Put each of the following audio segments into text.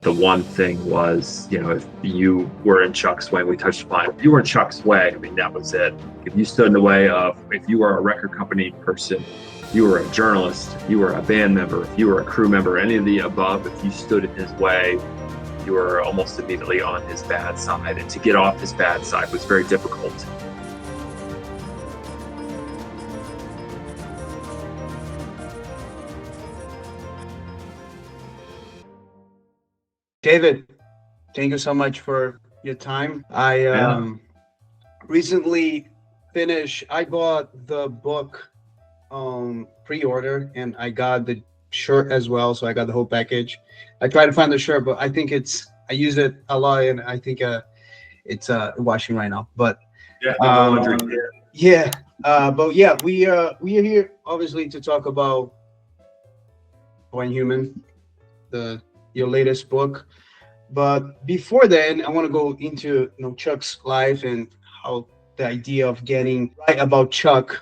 The one thing was, if you were in Chuck's way, we touched upon it. If you were in Chuck's way, I mean, that was it. If you stood in the way of, if you were a record company person, you were a journalist, you were a band member, if you were a crew member, any of the above, if you stood in his way, you were almost immediately on his bad side. And to get off his bad side was very difficult. David, thank you so much for your time. I recently finished, I bought the book pre-order, and I got the shirt as well, so I got the whole package. I tried to find the shirt, but I think I use it a lot, and I think it's washing right now. But we are here obviously to talk about When Human, your latest book. But before then, I want to go into Chuck's life and how the idea of getting right about Chuck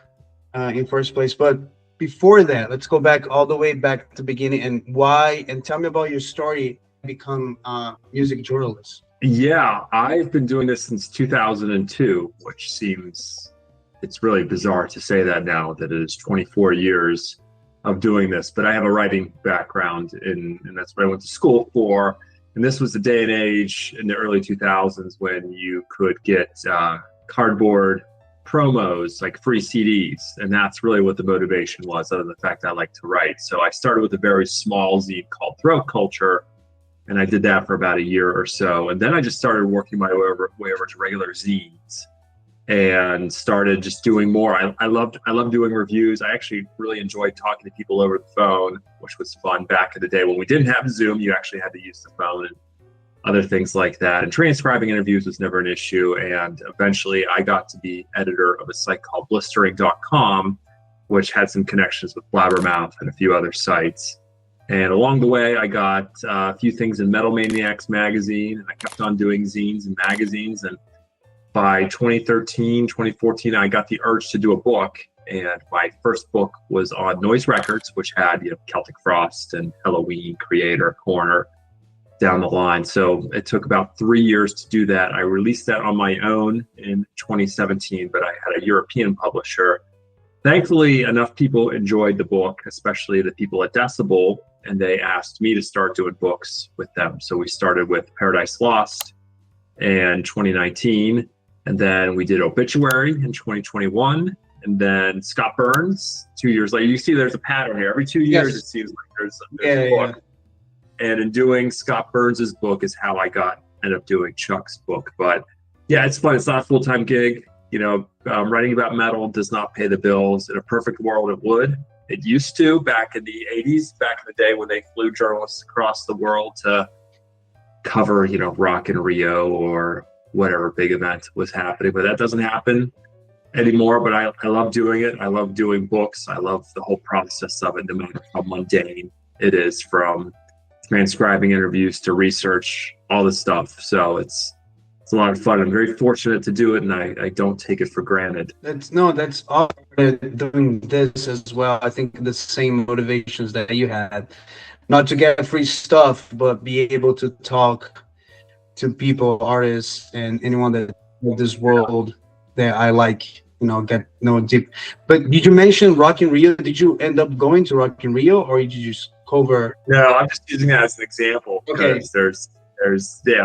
in first place. But before that, let's go back all the way back to the beginning and tell me about your story become a music journalist. Yeah, I've been doing this since 2002, which it's really bizarre to say that now, that it is 24 years of doing this, but I have a writing background and that's what I went to school for. And this was the day and age in the early 2000s when you could get cardboard promos, like free CDs. And that's really what the motivation was, other than the fact I like to write. So I started with a very small zine called Throat Culture, and I did that for about a year or so. And then I just started working my way over to regular zines and started just doing more. I loved doing reviews. I actually really enjoyed talking to people over the phone, which was fun back in the day when we didn't have Zoom. You actually had to use the phone and other things like that. And transcribing interviews was never an issue. And eventually I got to be editor of a site called blistering.com, which had some connections with Blabbermouth and a few other sites. And along the way, I got a few things in Metal Maniacs magazine, and I kept on doing zines and magazines. And by 2013, 2014, I got the urge to do a book. And my first book was on Noise Records, which had Celtic Frost and Halloween, Creator, Corner down the line. So it took about 3 years to do that. I released that on my own in 2017, but I had a European publisher. Thankfully, enough people enjoyed the book, especially the people at Decibel, and they asked me to start doing books with them. So we started with Paradise Lost in 2019, and then we did Obituary in 2021, and then Scott Burns 2 years later. You see there's a pattern here. Every 2 years, It seems like there's a book. Yeah. And in doing Scott Burns's book is how I ended up doing Chuck's book. But yeah, it's fun. It's not a full-time gig. Writing about metal does not pay the bills. In a perfect world, it would. It used to back in the 80s, back in the day when they flew journalists across the world to cover, Rock in Rio or whatever big event was happening. But that doesn't happen anymore. But I love doing it. I love doing books. I love the whole process of it, no matter how mundane it is, from transcribing interviews to research, all this stuff. So it's a lot of fun. I'm very fortunate to do it, and I don't take it for granted. That's awesome doing this as well. I think the same motivations that you had, not to get free stuff, but be able to talk to people, artists, and anyone that in this world that I like, get deep. But did you mention Rock in Rio? Did you end up going to Rock in Rio, or did you just cover? No, I'm just using that as an example. Okay. Because there's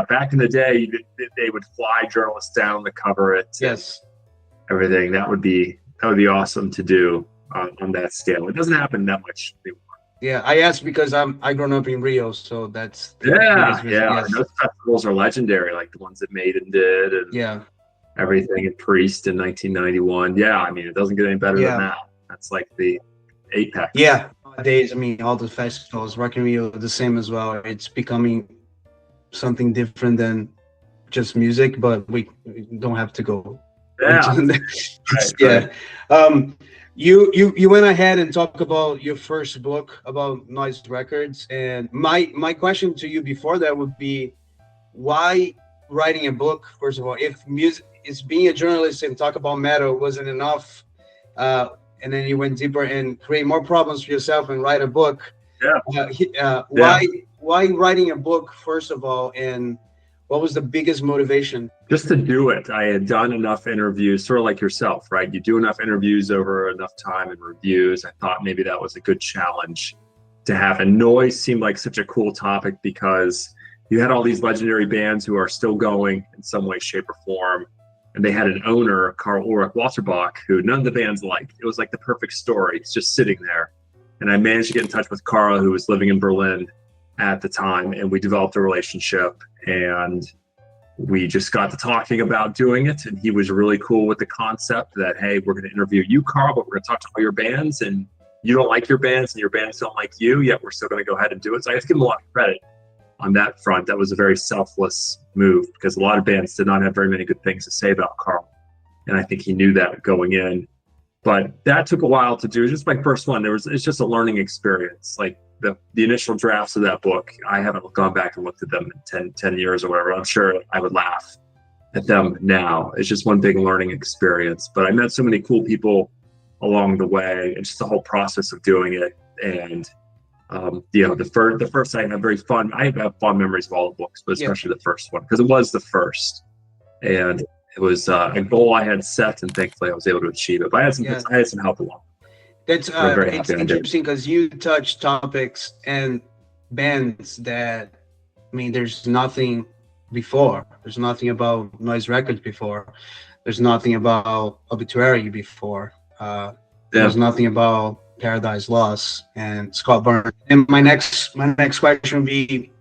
back in the day, they would fly journalists down to cover it. Yes. Everything. That would be awesome to do on that scale. It doesn't happen that much anymore. Yeah, I asked because I grown up in Rio, so that's yeah. Yes. Those festivals are legendary, like the ones that Maiden did, and everything in Priest in 1991. Yeah, I mean, it doesn't get any better than that. That's like the apex. Yeah, nowadays, I mean, all the festivals, Rock in Rio, the same as well. It's becoming something different than just music, but we don't have to go. Right. You went ahead and talked about your first book about Noise Records, and my question to you before that would be, why writing a book? First of all, if music is being a journalist and talk about metal wasn't enough, and then you went deeper and create more problems for yourself and write a book. Why why writing a book, first of all, and what was the biggest motivation? Just to do it. I had done enough interviews, sort of like yourself, right? You do enough interviews over enough time and reviews. I thought maybe that was a good challenge to have. And noise seemed like such a cool topic because you had all these legendary bands who are still going in some way, shape, or form. And they had an owner, Karl Ulrich Walterbach, who none of the bands liked. It was like the perfect story. It's just sitting there. And I managed to get in touch with Karl, who was living in Berlin at the time, and we developed a relationship, and we just got to talking about doing it. And he was really cool with the concept that, hey, we're going to interview you, Karl, but we're going to talk to all your bands, and you don't like your bands and your bands don't like you, yet we're still going to go ahead and do it. So I have to give him a lot of credit on that front. That was a very selfless move because a lot of bands did not have very many good things to say about Karl. And I think he knew that going in. But that took a while to do. Just my first one, it's just a learning experience. Like the initial drafts of that book, I haven't gone back and looked at them in 10 years or whatever. I'm sure I would laugh at them now. It's just one big learning experience. But I met so many cool people along the way, and just the whole process of doing it. And the first I had very fun. I have fond memories of all the books, but especially the first one because it was the first, and it was a goal I had set, and thankfully I was able to achieve it. But I had some help along. That's it's interesting because you touch topics and bands that, I mean, there's nothing before. There's nothing about Noise Records before. There's nothing about Obituary before. There's nothing about Paradise Lost and Scott Burns. And my next question would be,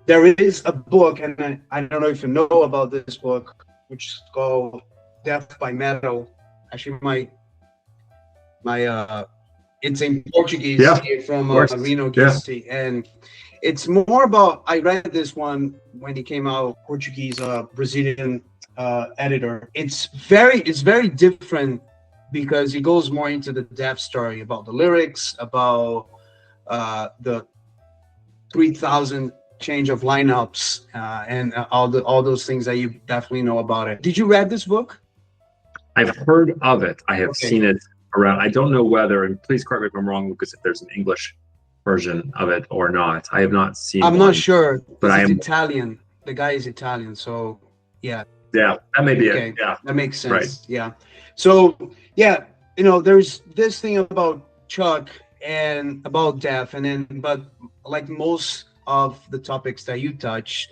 there is a book, and I don't know if you know about this book, which is called Death by Metal. Actually, my it's in Portuguese from Reno Gehlke, and it's more about. I read this one when it came out, Portuguese Brazilian editor. It's very different because it goes more into the Death story about the lyrics, about the 3,000 change of lineups and all those things that you definitely know about it. Did you read this book? I've heard of it. I have seen it around. I don't know whether, and please correct me if I'm wrong, Lucas, if there's an English version of it or not. I have not seen I'm not sure, but I am Italian. The guy is Italian, so yeah. Yeah, that may be it. Yeah, that makes sense. Right. Yeah. So yeah, there's this thing about Chuck and about death, but like most of the topics that you touched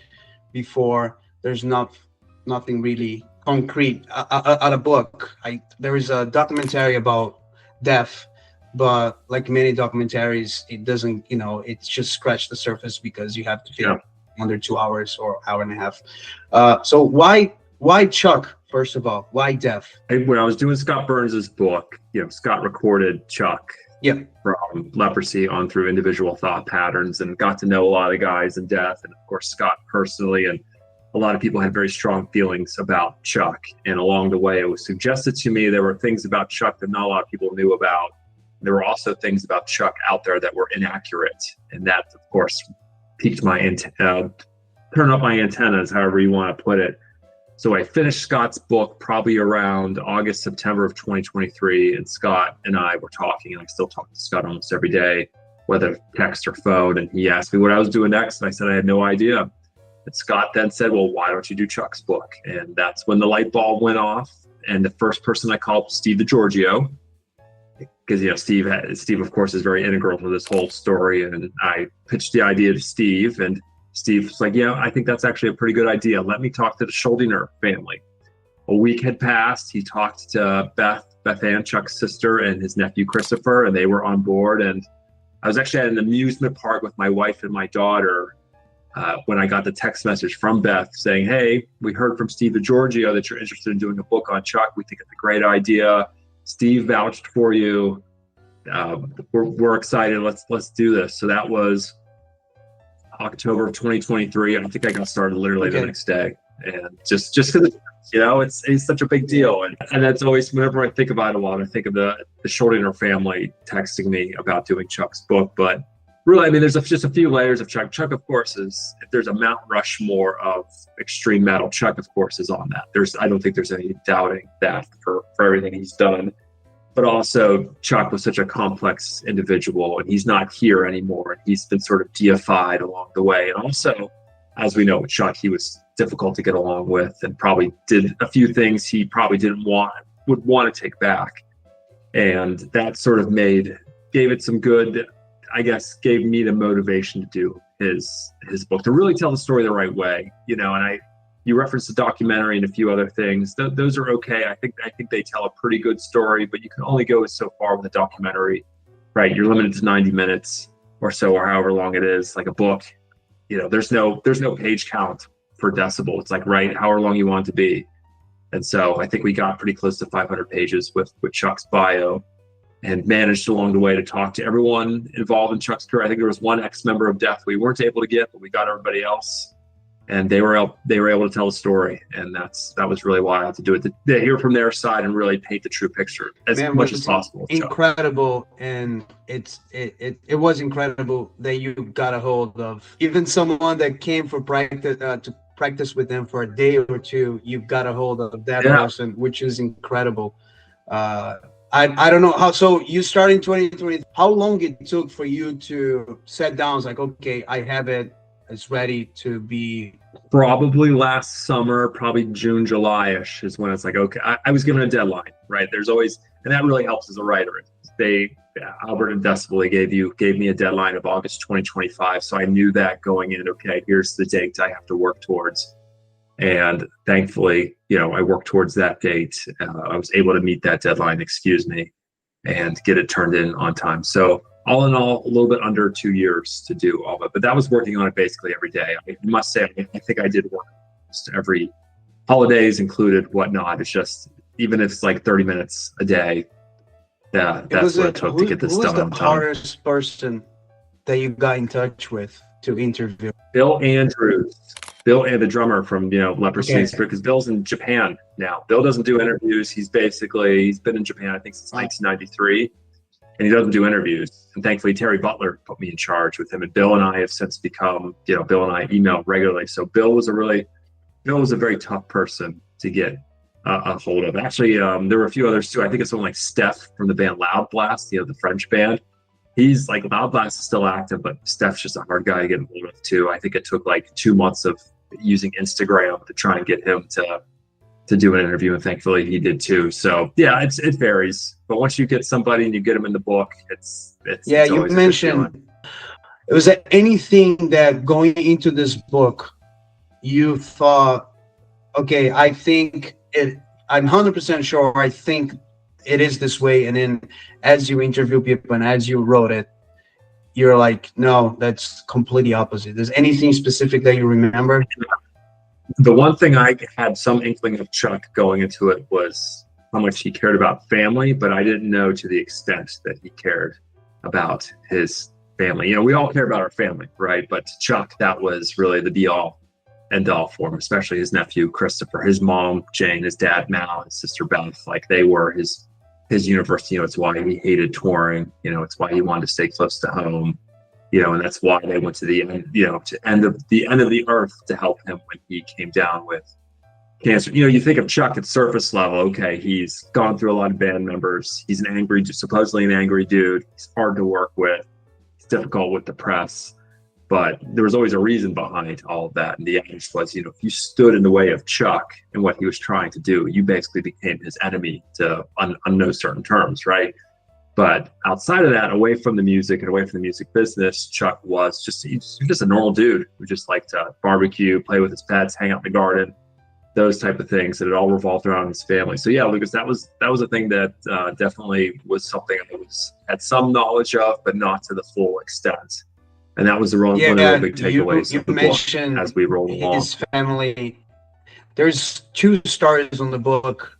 before, there's nothing really concrete out a book. There is a documentary about death, but like many documentaries, it doesn't, it's just scratched the surface because you have to fit under 2 hours or hour and a half. So why Chuck? First of all, why death? When I was doing Scott Burns's book, Scott recorded Chuck from leprosy on through individual thought patterns and got to know a lot of guys in death, and of course Scott personally, and a lot of people had very strong feelings about Chuck. And along the way, it was suggested to me there were things about Chuck that not a lot of people knew about. There were also things about Chuck out there that were inaccurate, and that of course piqued my turned up my antennas, however you want to put it. So I finished Scott's book probably around August, September of 2023, and Scott and I were talking, and I still talk to Scott almost every day, whether text or phone, and he asked me what I was doing next, and I said I had no idea. And Scott then said, well, why don't you do Chuck's book? And that's when the light bulb went off, and the first person I called was Steve DiGiorgio, because Steve, of course, is very integral to this whole story, and I pitched the idea to Steve, and Steve was like, I think that's actually a pretty good idea. Let me talk to the Schuldiner family. A week had passed. He talked to Beth Ann, Chuck's sister, and his nephew, Christopher, and they were on board. And I was actually at an amusement park with my wife and my daughter when I got the text message from Beth saying, hey, we heard from Steve DiGiorgio that you're interested in doing a book on Chuck. We think it's a great idea. Steve vouched for you. We're excited. Let's do this. So that was October of 2023. I think I got started literally the next day, and just because it's such a big deal, and that's always, whenever I think about it, I think of the Schuldiner family texting me about doing Chuck's book. But really, I mean, there's just a few layers of Chuck. Chuck, of course, if there's a Mount Rushmore of extreme metal, Chuck, of course, is on that. I don't think there's any doubting that for everything he's done. but also Chuck was such a complex individual, and he's not here anymore. And he's been sort of deified along the way. And also, as we know with Chuck, he was difficult to get along with, and probably did a few things he probably would want to take back. And that sort of gave it some good, I guess, gave me the motivation to do his book, to really tell the story the right way, and you referenced the documentary and a few other things. Those are okay. I think they tell a pretty good story, but you can only go so far with a documentary, right? You're limited to 90 minutes or so, or however long it is. Like a book, there's no page count for decibel. It's like, right, however long you want it to be. And so I think we got pretty close to 500 pages with Chuck's bio, and managed along the way to talk to everyone involved in Chuck's career. I think there was one ex-member of Death we weren't able to get, but we got everybody else. And they were able to tell a story, and that was really why I had to do it. To hear from their side and really paint the true picture as much as possible. Incredible, and it was incredible that you got a hold of even someone that came for practice to practice with them for a day or two. You got a hold of that person, which is incredible. I don't know how. So you started in 2020. How long it took for you to sit down? It's like, okay, I have it. It's ready to be. Probably last summer, probably June, July-ish is when it's like, okay, I was given a deadline, right? There's always, and that really helps as a writer. Albert and Decibel gave me a deadline of August 2025. So I knew that going in, okay, here's the date I have to work towards. And thankfully, I worked towards that date. I was able to meet that deadline, and get it turned in on time. So all in all, a little bit under 2 years to do all of it. But that was working on it basically every day. I must say, I think I did work every holidays included, whatnot. It's just, even if it's like 30 minutes a day, that's what it took to get this done on time. Who was the hardest person that you got in touch with to interview? Bill Andrews. Bill, and the drummer from Leprosy, because Bill's in Japan now. Bill doesn't do interviews. He's been in Japan, I think, since 1993, and he doesn't do interviews. And thankfully, Terry Butler put me in charge with him. And Bill and I have since become, Bill and I email regularly. So Bill was a very tough person to get a hold of. Actually, there were a few others too. I think it's someone like Steph from the band Loud Blast, the French band. He's like, Loud Blast is still active, but Steph's just a hard guy to get hold of too. I think it took like 2 months of using Instagram to try and get him to do an interview, and thankfully he did too. So yeah, it varies, but once you get somebody and you get them in the book, it's you mentioned, was there anything that going into this book you thought, okay, I'm 100% sure, I think it is this way, and then as you interview people and as you wrote it, you're like, no, that's completely opposite? There's anything specific that you remember? The one thing I had some inkling of Chuck going into it was how much he cared about family, but I didn't know to the extent that he cared about his family. We all care about our family, right? But to Chuck, that was really the be-all, end-all for him, especially his nephew, Christopher, his mom, Jane, his dad, Mal, his sister, Beth. Like, they were his universe. It's why he hated touring. It's why he wanted to stay close to home. And that's why they went to the end, to end of the earth to help him when he came down with cancer. You think of Chuck at surface level. Okay, he's gone through a lot of band members. He's supposedly an angry dude. He's hard to work with. He's difficult with the press. But there was always a reason behind all of that. And the adage was, if you stood in the way of Chuck and what he was trying to do, you basically became his enemy on no certain terms, right? But outside of that, away from the music and away from the music business, Chuck was just a normal dude who just liked to barbecue, play with his pets, hang out in the garden, those type of things. And it all revolved around his family. So yeah, Lucas, that was a thing that definitely was something I had some knowledge of, but not to the full extent. And that was one of the real big takeaways you of the mentioned book as we roll along. His family. There's 2 stories on the book.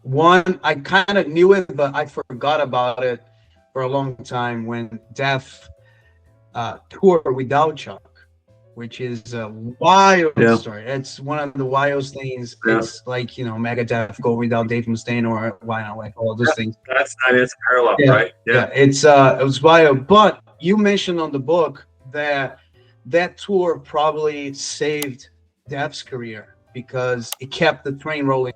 One, I kind of knew it, but I forgot about it for a long time, when Death toured without Chuck, which is a wild story. It's one of the wildest things. Yeah. It's like, Megadeth go without Dave Mustaine, or why not, like all those things. It's a parallel, right? Yeah. It was wild. But you mentioned on the book that tour probably saved Death's career because it kept the train rolling.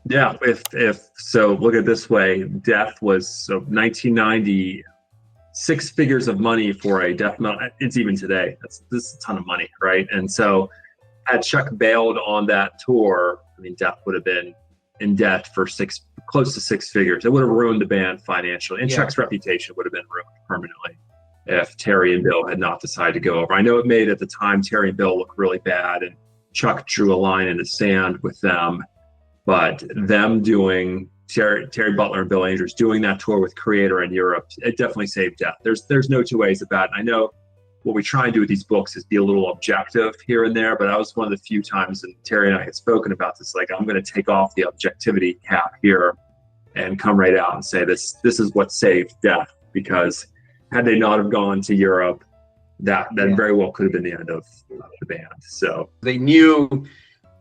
Yeah, if so, look at it this way: death was, so 1990, six figures of money for a death metal. It's even today. This is a ton of money, right? And so, had Chuck bailed on that tour, I mean, Death would have been in debt for close to six figures. It would have ruined the band financially, and Chuck's reputation would have been ruined permanently if Terry and Bill had not decided to go over. I know it made at the time Terry and Bill look really bad, and Chuck drew a line in the sand with them. But them doing Terry Butler and Bill Andrews doing that tour with Creator in Europe, it definitely saved Death. There's no two ways about it. I know what we try and do with these books is be a little objective here and there, but that was one of the few times, and Terry and I had spoken about this, like, I'm going to take off the objectivity cap here and come right out and say this is what saved Death, because had they not have gone to Europe, that very well could have been the end of the band. So they knew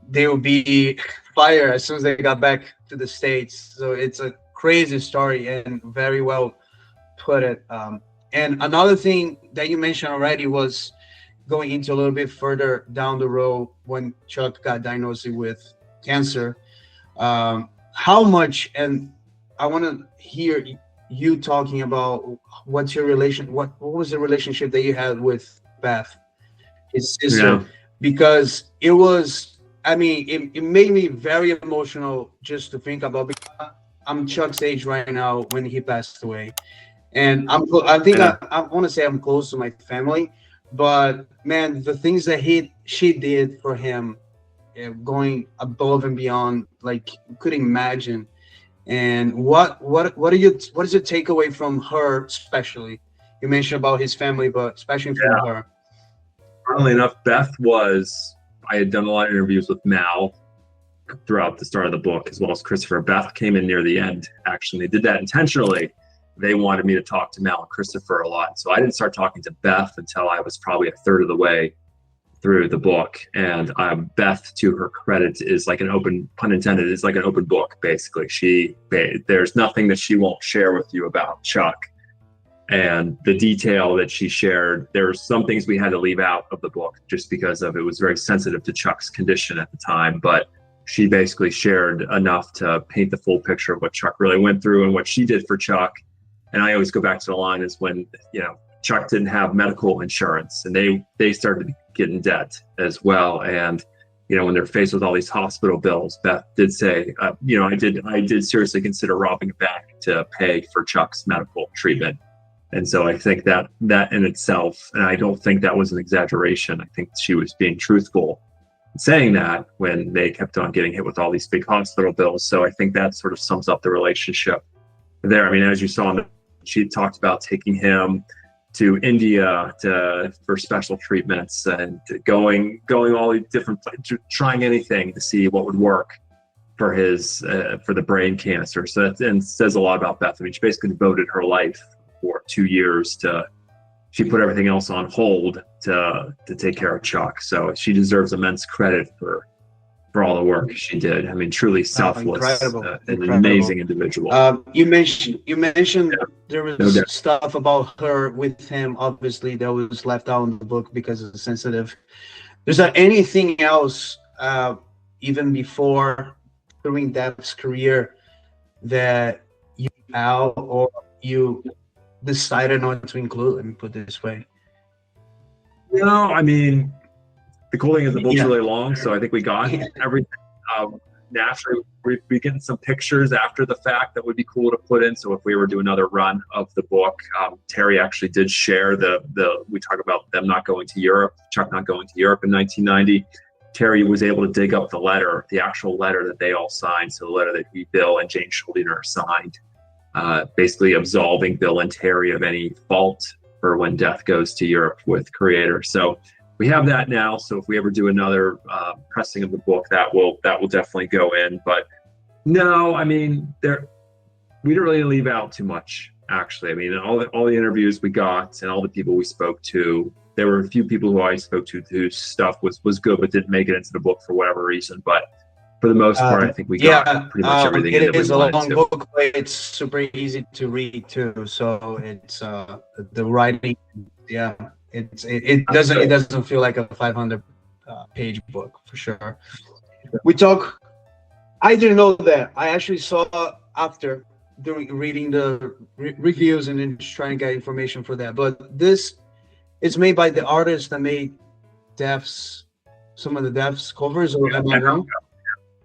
they would be fired as soon as they got back to the States. So it's a crazy story and very well put it. And another thing that you mentioned already was going into a little bit further down the road when Chuck got diagnosed with cancer. How much, and I want to hear you talking about what's your relation, what was the relationship that you had with Beth, his sister, because it was, I mean, it made me very emotional just to think about, because I'm Chuck's age right now when he passed away. And I want to say I'm close to my family, but man, the things that she did for him, going above and beyond, like you couldn't imagine. And what is your takeaway from her, especially? You mentioned about his family, but especially from her. Funnily enough, I had done a lot of interviews with Mal throughout the start of the book, as well as Christopher. Beth came in near the end, actually. They did that intentionally. They wanted me to talk to Mal and Christopher a lot. So I didn't start talking to Beth until I was probably a third of the way through the book. And Beth, to her credit, is like an open, pun intended, is like an open book, basically. There's nothing that she won't share with you about Chuck. And the detail that she shared, there's some things we had to leave out of the book just because it was very sensitive to Chuck's condition at the time. But she basically shared enough to paint the full picture of what Chuck really went through and what she did for Chuck. And I always go back to the line is when, Chuck didn't have medical insurance, and they started to get in debt as well. And, when they're faced with all these hospital bills, Beth did say, I did seriously consider robbing a bank to pay for Chuck's medical treatment. And so I think that in itself, and I don't think that was an exaggeration. I think she was being truthful in saying that when they kept on getting hit with all these big hospital bills. So I think that sort of sums up the relationship there. I mean, as you saw, she talked about taking him to India for special treatments and going all these different places, trying anything to see what would work for for the brain cancer. So that says a lot about Beth. I mean, she basically devoted her life for 2 years she put everything else on hold to take care of Chuck. So she deserves immense credit for all the work she did. I mean, truly selfless, an amazing individual. You mentioned there was stuff about her with him, obviously, that was left out in the book because it's sensitive. Is there anything else, even before during Death's career, that you out or you decided not to include? Let me put it this way. No, I mean, the cool thing is the book's really long, so I think we got everything. Naturally, we get some pictures after the fact that would be cool to put in. So if we were to do another run of the book, Terry actually did share we talk about them not going to Europe, Chuck not going to Europe in 1990. Terry was able to dig up the actual letter that they all signed. So the letter that Bill and Jane Schuldiner signed, basically absolving Bill and Terry of any fault for when Death goes to Europe with Creator. So we have that now. So if we ever do another pressing of the book, that will definitely go in. But no, I mean, we didn't really leave out too much, actually. I mean, all the interviews we got and all the people we spoke to, there were a few people who I spoke to whose stuff was good, but didn't make it into the book for whatever reason. But for the most part, I think we got pretty much everything that we wanted to. It is a long book, but it's super easy to read too. So it's the writing, It doesn't feel like a 500 page book for sure. We talk I didn't know that. I actually saw after doing reading the reviews and then just trying to get information for that. But this is made by the artist that made Def's some of the Def's covers, or am I wrong?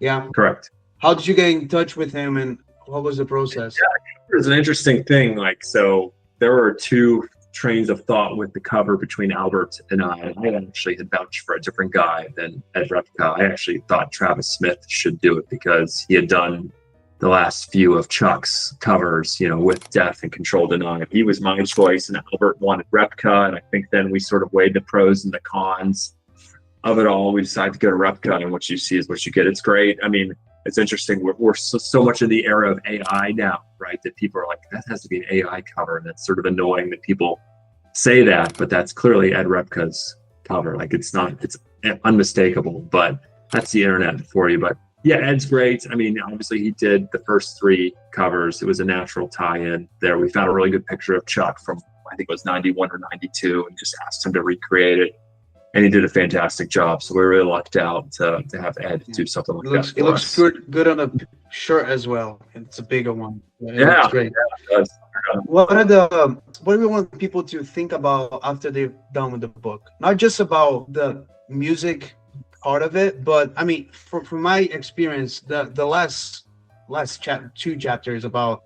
Yeah. Correct. How did you get in touch with him, and what was the process? Yeah, it was an interesting thing. Like, so there were two trains of thought with the cover between Albert and I. I actually had vouched for a different guy than Ed Repka. I actually thought Travis Smith should do it because he had done the last few of Chuck's covers, you know, with Death and Control Denied. He was my choice, and Albert wanted Repka. And I think then we sort of weighed the pros and the cons of it all. We decided to go to Repka, and what you see is what you get. It's great. I mean, it's interesting. We're so much in the era of AI now, right? That people are like, that has to be an AI cover. And it's sort of annoying that people say that, but that's clearly Ed Repka's cover. Like, it's not, it's unmistakable, but that's the internet for you. But yeah, Ed's great. I mean, obviously he did the first three covers. It was a natural tie-in there. We found a really good picture of Chuck from, I think it was 91 or 92, and just asked him to recreate it. And he did a fantastic job. So we're really lucked out to have Ed do something like that. It looks good on a shirt as well. It's a bigger one. It looks great. Yeah, it does. What do we want people to think about after they're done with the book? Not just about the music part of it, but I mean, from my experience, the last two chapters about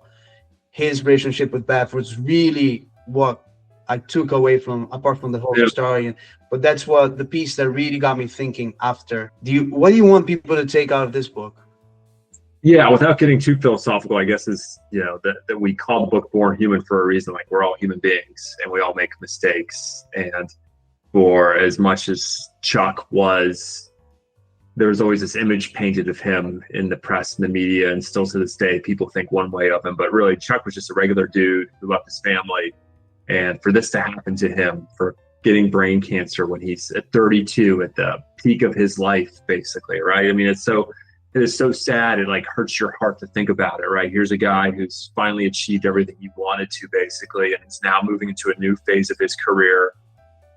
his relationship with Beth was really what I took away from, apart from the whole story. But that's what the piece that really got me thinking after. What do you want people to take out of this book? Yeah, without getting too philosophical, I guess is, you know, that we call the book Born Human for a reason. Like, we're all human beings and we all make mistakes. And for as much as Chuck was, there was always this image painted of him in the press and the media, and still to this day, people think one way of him. But really, Chuck was just a regular dude who loved his family. And for this to happen to him, for getting brain cancer when he's at 32, at the peak of his life, basically, right? I mean, it is so sad. It like hurts your heart to think about it, right? Here's a guy who's finally achieved everything he wanted to, basically, and is now moving into a new phase of his career,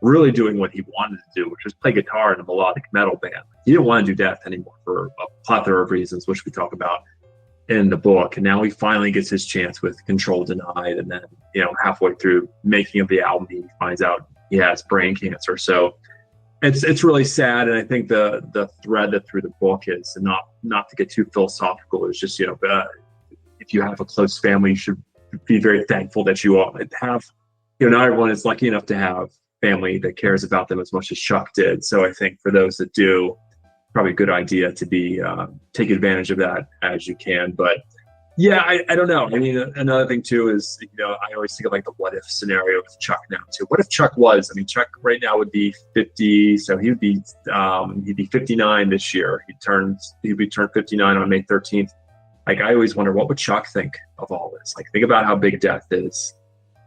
really doing what he wanted to do, which was play guitar in a melodic metal band. He didn't want to do Death anymore for a plethora of reasons, which we talk about in the book. And now he finally gets his chance with Control Denied. And then, you know, halfway through making of the album, he finds out he has brain cancer. So it's really sad. And I think the thread that through the book is, and not to get too philosophical, is just, you know, if you have a close family, you should be very thankful that you all have, you know, not everyone is lucky enough to have family that cares about them as much as Chuck did. So I think for those that do, probably a good idea to be take advantage of that as you can. But yeah, I don't know. I mean, another thing too is, you know, I always think of like the what if scenario with Chuck now too. What if Chuck was? I mean, Chuck right now would be 50, so he'd be 59 this year. He'd be turned 59 on May 13th. Like, I always wonder, what would Chuck think of all this? Like, think about how big Death is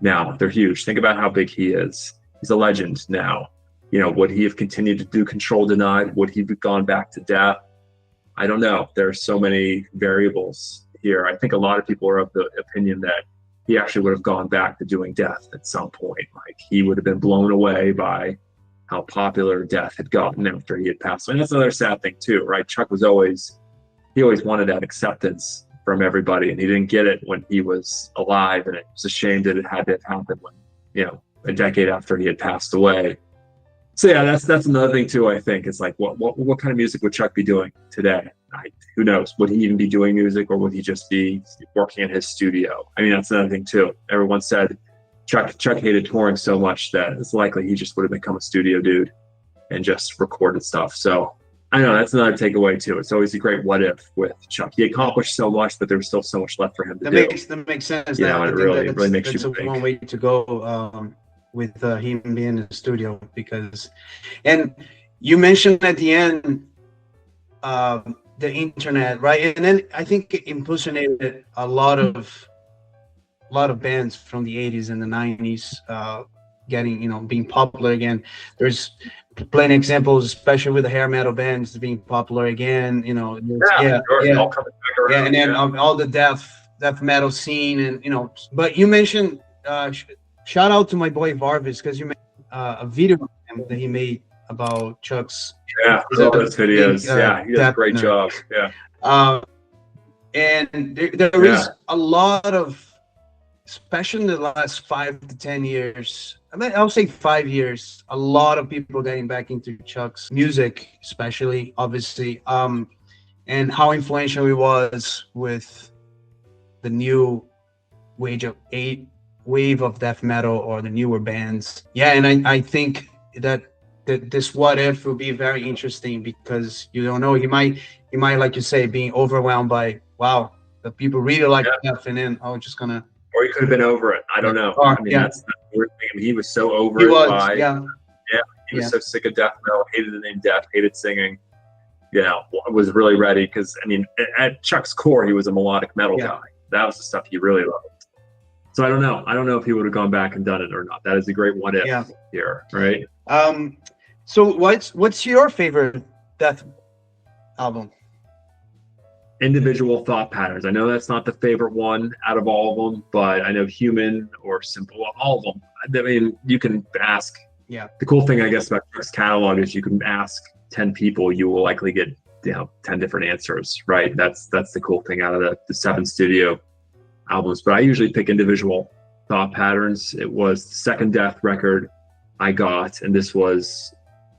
now. They're huge. Think about how big he is. He's a legend now. You know, would he have continued to do Control Denied? Would he have gone back to Death? I don't know. There are so many variables here. I think a lot of people are of the opinion that he actually would have gone back to doing Death at some point. Like, he would have been blown away by how popular Death had gotten after he had passed away. And that's another sad thing too, right? Chuck was always wanted that acceptance from everybody, and he didn't get it when he was alive. And it was a shame that it had to happen when, you know, a decade after he had passed away. So yeah, that's another thing too. I think it's like, what kind of music would Chuck be doing today? Who knows? Would he even be doing music, or would he just be working in his studio? I mean, that's another thing too. Everyone said Chuck hated touring so much that it's likely he just would have become a studio dude and just recorded stuff. So I know that's another takeaway too. It's always a great what if with Chuck. He accomplished so much, but there was still so much left for him to do. That makes sense. You know, it really makes you think. That's a long way to go. With him being in the studio, because, and you mentioned at the end the internet, right? And then I think it impersonated a lot of bands from the 80s and the 90s getting, you know, being popular again. There's plenty of examples, especially with the hair metal bands being popular again, you know. All coming back around, and then all the death metal scene, and, you know. But you mentioned shout out to my boy Varvis, because you made a video that he made about Chuck's. Yeah, all those videos. He does a great job. Yeah. And there is a lot of, especially in the last 5 to 10 years, I mean, I'll say 5 years, a lot of people getting back into Chuck's music, especially, obviously, and how influential he was with the new wave of death metal, or the newer bands. Yeah, and I think that this what if will be very interesting, because you don't know, he might, like you say, being overwhelmed by, wow, the people really like death, and then just gonna, or he could have been over it. I don't know. I mean, that's the weird thing. I mean, he was so over it. He was so sick of death metal, hated the name Death, hated singing. You know, was really ready, because I mean, at Chuck's core, he was a melodic metal guy. That was the stuff he really loved. So I don't know if he would have gone back and done it or not. That is a great what if here, right? So what's your favorite death album? Individual Thought Patterns. I know that's not the favorite one out of all of them, but I know Human or Simple, all of them. I mean, you can ask. Yeah. The cool thing, I guess, about Chuck's catalog is you can ask 10 people, you will likely get 10 different answers, right? That's the cool thing out of the 7 studio albums. But I usually pick Individual Thought Patterns. It was the second Death record I got, and this was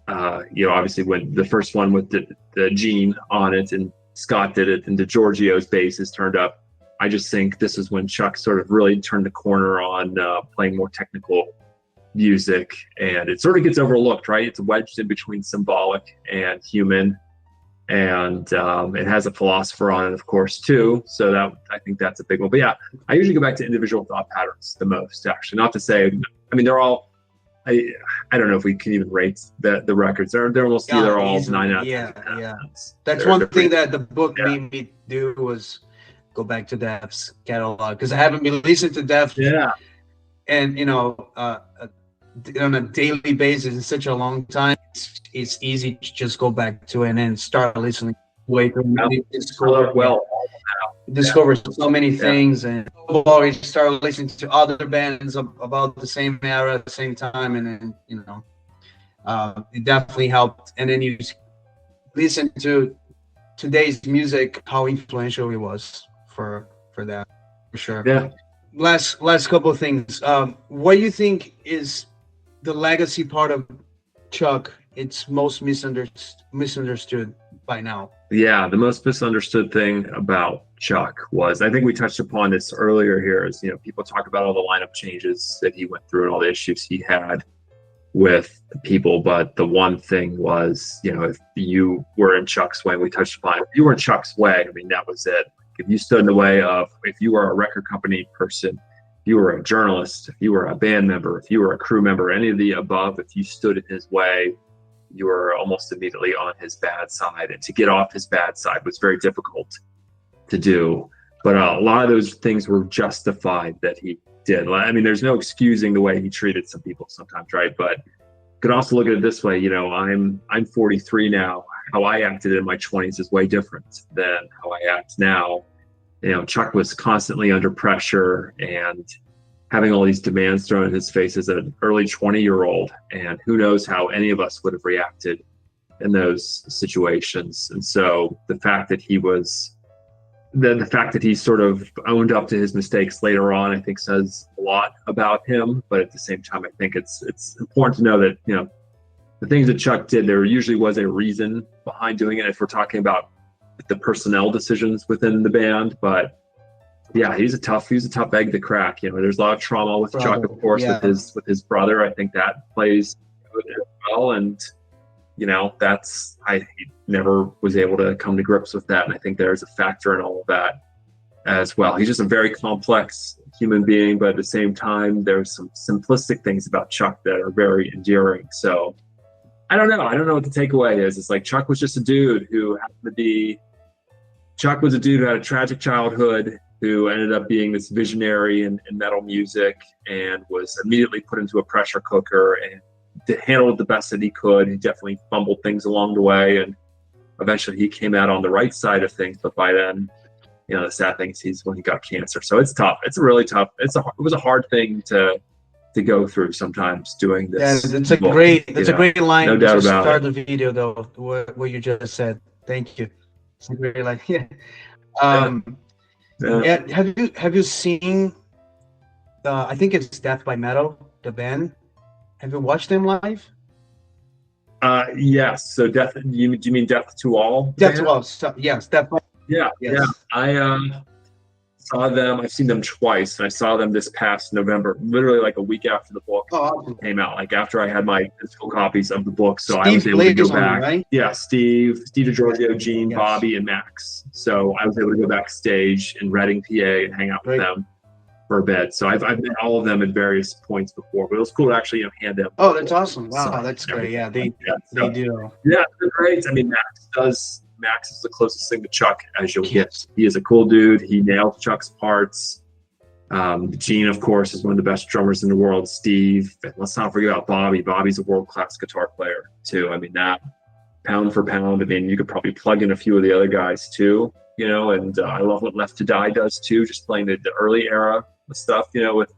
obviously when the first one with the Gene on it and Scott did it and DiGiorgio's basses turned up. I just think this is when Chuck sort of really turned the corner on playing more technical music, and it sort of gets overlooked, right? It's wedged in between Symbolic and Human, and it has a philosopher on it, of course, too. So that, I think that's a big one. But yeah, I usually go back to Individual Thought Patterns the most, actually. Not to say, I mean, they're all, I don't know if we can even rate the records. They're almost either all 9 out of 10. Yeah. That's one thing that the book made me do, was go back to Def's catalog, because I haven't been listening to Def. And on a daily basis in such a long time, it's easy to just go back to it and then start listening. Discover so many things, and always start listening to other bands about the same era at the same time, and then it definitely helped. And then you listen to today's music, how influential it was for that, for sure. Yeah. Last couple of things. What do you think is the legacy part of Chuck? It's most misunderstood by now. Yeah, the most misunderstood thing about Chuck was, I think we touched upon this earlier here, is, people talk about all the lineup changes that he went through and all the issues he had with the people. But the one thing was, if you were in Chuck's way, we touched upon it, if you were in Chuck's way, I mean, that was it. If you stood in the way of, if you were a record company person, if you were a journalist, if you were a band member, if you were a crew member, any of the above, if you stood in his way, you were almost immediately on his bad side. And to get off his bad side was very difficult to do. But a lot of those things were justified that he did. I mean, there's no excusing the way he treated some people sometimes, right? But you could also look at it this way, I'm 43 now. How I acted in my 20s is way different than how I act now. Chuck was constantly under pressure and having all these demands thrown in his face as an early 20-year-old, and who knows how any of us would have reacted in those situations. And so the fact that the fact that he sort of owned up to his mistakes later on, I think says a lot about him. But at the same time, I think it's important to know that, the things that Chuck did, there usually was a reason behind doing it, if we're talking about the personnel decisions within the band. But yeah, he's a tough egg to crack. There's a lot of trauma with Chuck, of course, with his brother. I think that plays as well. And he never was able to come to grips with that. And I think there's a factor in all of that as well. He's just a very complex human being, but at the same time, there's some simplistic things about Chuck that are very endearing. So I don't know what the takeaway is. It's like Chuck was just a dude who happened to Chuck was a dude who had a tragic childhood, who ended up being this visionary in metal music, and was immediately put into a pressure cooker and handled the best that he could. He definitely fumbled things along the way, and eventually he came out on the right side of things. But by then, the sad thing is when he got cancer. So it's tough. It's really tough. It was a hard thing to go through sometimes doing this. Yeah, that's a great line. No doubt about start the video though, what you just said. Thank you. It's a great line. Yeah. Yeah, have you seen the? I think it's Death by Metal, the band. Have you watched them live? Yes. So death. Do you mean Death to All? Death Band? well, yes, Death by Yeah, yeah. yes. I saw them. I've seen them twice, and I saw them this past November, literally like a week after the book Oh, awesome. came out, like after I had my physical copies of the book. So I Steve was able to go plays on it, back. right? Yeah, Steve DeGiorgio, Gene, Yes. Bobby, and Max. So I was able to go backstage in Reading, PA, and hang out with Right. them for a bit. So I've met all of them at various points before, but it was cool to actually hand them. Oh, that's awesome! Wow, sign that's and great. Yeah, everything. they do. Yeah, they're great. I mean, Max is the closest thing to Chuck as you'll get. He is a cool dude. He nails Chuck's parts. Gene, of course, is one of the best drummers in the world. Steve, and let's not forget about Bobby. Bobby's a world-class guitar player too. I mean, that pound for pound. I mean, you could probably plug in a few of the other guys too. You know, and I love what Left to Die does too. Just playing the early era stuff. You know, with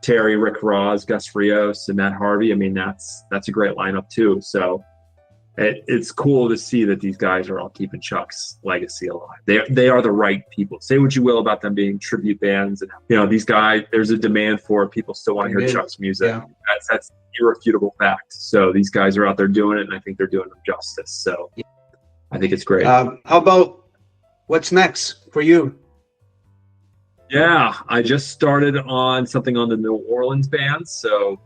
Terry, Rick Ross, Gus Rios, and Matt Harvey. I mean, that's a great lineup too. So it's cool to see that these guys are all keeping Chuck's legacy alive. They are the right people. Say what you will about them being tribute bands, and these guys. There's a demand for it. People still want to hear Chuck's music. Yeah. That's irrefutable fact. So these guys are out there doing it, and I think they're doing them justice. So I think it's great. How about what's next for you? Yeah, I just started on something on the New Orleans bands. So,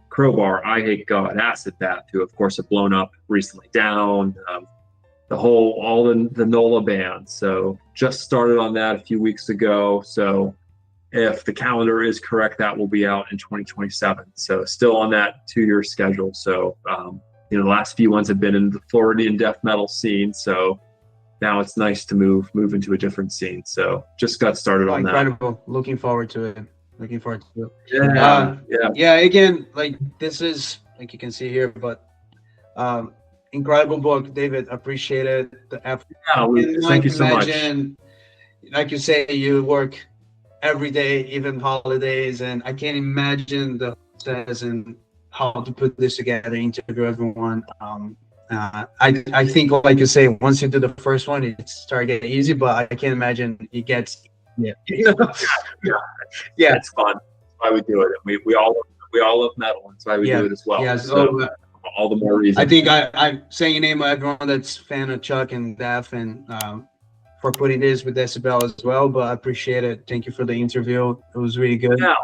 Crowbar, I Hate God, Acid Bath, who of course have blown up recently, Down, all the NOLA band. So just started on that a few weeks ago. So if the calendar is correct, that will be out in 2027. So still on that 2-year schedule. So, the last few ones have been in the Floridian death metal scene. So now it's nice to move into a different scene. So just got started on that. Incredible. Looking forward to it. Yeah. Again, like this is like you can see here, but incredible book, David. Appreciate it. The effort. Thank you so much. Like you say, you work every day, even holidays, and I can't imagine the process and how to put this together, interview everyone. I think, like you say, once you do the first one, it starts getting easy, but I can't imagine it gets. Yeah. It's fun. That's why we do it. And we all love metal. That's why we do it as well. Yeah. So all the more reason. I think I'm saying your name of everyone that's fan of Chuck and Daph, and for putting this with Decibel as well. But I appreciate it. Thank you for the interview. It was really good. Yeah.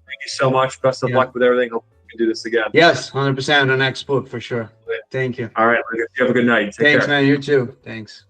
Thank you so much. Best of luck with everything. Hope we can do this again. Yes, 100% on the next book for sure. Thank you. All right. You have a good night. Take Thanks, care. man. You too. Thanks.